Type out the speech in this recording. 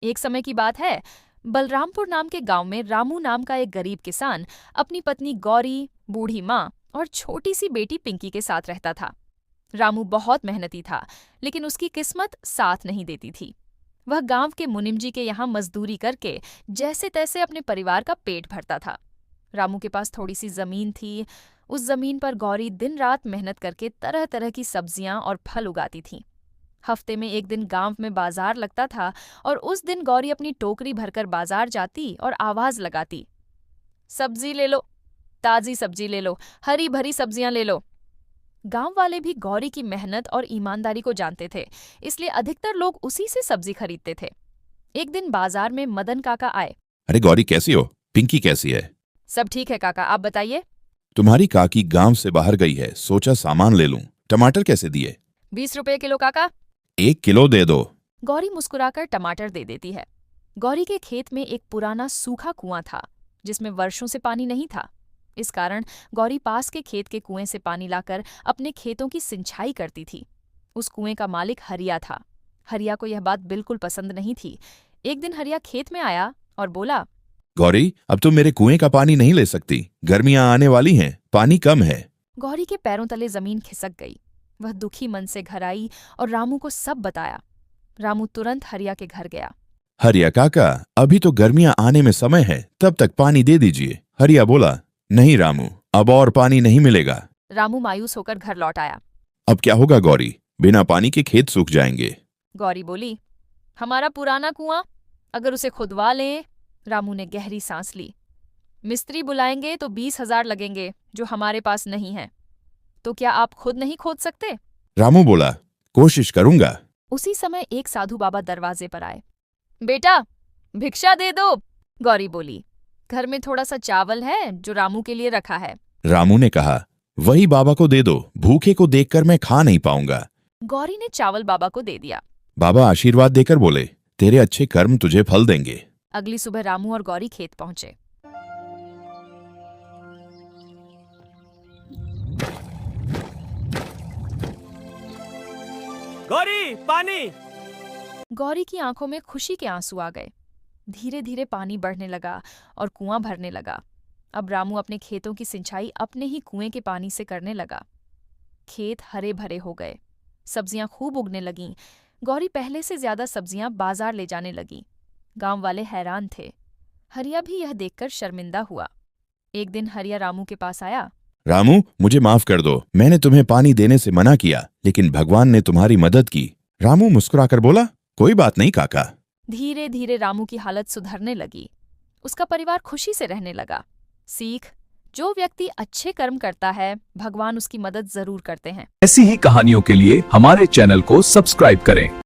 एक समय की बात है, बलरामपुर नाम के गांव में रामू नाम का एक गरीब किसान अपनी पत्नी गौरी, बूढ़ी माँ और छोटी सी बेटी पिंकी के साथ रहता था। रामू बहुत मेहनती था, लेकिन उसकी किस्मत साथ नहीं देती थी। वह गांव के मुनिम जी के यहाँ मजदूरी करके जैसे तैसे अपने परिवार का पेट भरता था। रामू के पास थोड़ी सी जमीन थी। उस जमीन पर गौरी दिन रात मेहनत करके तरह तरह की सब्जियां और फल उगाती थी। हफ्ते में एक दिन गांव में बाजार लगता था और उस दिन गौरी अपनी टोकरी भरकर बाजार जाती और आवाज लगाती, सब्जी ले लो, ताजी सब्जी ले लो, हरी भरी सब्जियां ले लो। गांव वाले भी गौरी की मेहनत और ईमानदारी को जानते थे, इसलिए अधिकतर लोग उसी से सब्जी खरीदते थे। एक दिन बाजार में मदन काका आए। अरे गौरी कैसी हो? पिंकी कैसी है? सब ठीक है काका, आप बताइए। तुम्हारी काकी गांव से बाहर गई है, सोचा सामान ले लूं। टमाटर कैसे दिए? 20 रुपए किलो काका। 1 किलो दे दो। गौरी मुस्कुराकर टमाटर दे देती है। गौरी के खेत में एक पुराना सूखा कुआं था, जिसमें वर्षों से पानी नहीं था। इस कारण गौरी पास के खेत के कुएं से पानी लाकर अपने खेतों की सिंचाई करती थी। उस कुएं का मालिक हरिया था। हरिया को यह बात बिल्कुल पसंद नहीं थी। एक दिन हरिया खेत में आया और बोला, गौरी, अब तुम मेरे कुएं का पानी नहीं ले सकती। गर्मियां आने वाली हैं, पानी कम है। गौरी के पैरों तले जमीन खिसक गई। वह दुखी मन से घर आई और रामू को सब बताया। रामू तुरंत हरिया के घर गया। हरिया काका, अभी तो गर्मियां आने में समय है, तब तक पानी दे दीजिए। हरिया बोला, नहीं रामू, अब और पानी नहीं मिलेगा। रामू मायूस होकर घर लौट आया। अब क्या होगा गौरी? बिना पानी के खेत सूख जाएंगे। गौरी बोली, हमारा पुराना कुआं, अगर उसे खुदवा लें। रामू ने गहरी सांस ली। मिस्त्री बुलाएंगे तो 20,000 लगेंगे, जो हमारे पास नहीं है। तो क्या आप खुद नहीं खोद सकते? रामू बोला, कोशिश करूंगा। उसी समय एक साधु बाबा दरवाजे पर आए। बेटा, भिक्षा दे दो। गौरी बोली, घर में थोड़ा सा चावल है जो रामू के लिए रखा है। रामू ने कहा, वही बाबा को दे दो, भूखे को देखकर मैं खा नहीं पाऊंगा। गौरी ने चावल बाबा को दे दिया। बाबा आशीर्वाद देकर बोले, तेरे अच्छे कर्म तुझे फल देंगे। अगली सुबह रामू और गौरी खेत पहुंचे। गौरी, पानी। गौरी की आंखों में खुशी के आंसू आ गए। धीरे धीरे पानी बढ़ने लगा और कुआं भरने लगा। अब रामू अपने खेतों की सिंचाई अपने ही कुएं के पानी से करने लगा। खेत हरे भरे हो गए, सब्जियां खूब उगने लगीं। गौरी पहले से ज्यादा सब्जियां बाजार ले जाने लगी। गांव वाले हैरान थे। हरिया भी यह देखकर शर्मिंदा हुआ। एक दिन हरिया रामू के पास आया। रामू, मुझे माफ कर दो, मैंने तुम्हें पानी देने से मना किया, लेकिन भगवान ने तुम्हारी मदद की। रामू मुस्कुराकर बोला, कोई बात नहीं काका। धीरे धीरे रामू की हालत सुधरने लगी। उसका परिवार खुशी से रहने लगा। सीख, जो व्यक्ति अच्छे कर्म करता है, भगवान उसकी मदद जरूर करते हैं। ऐसी ही कहानियों के लिए हमारे चैनल को सब्सक्राइब करें।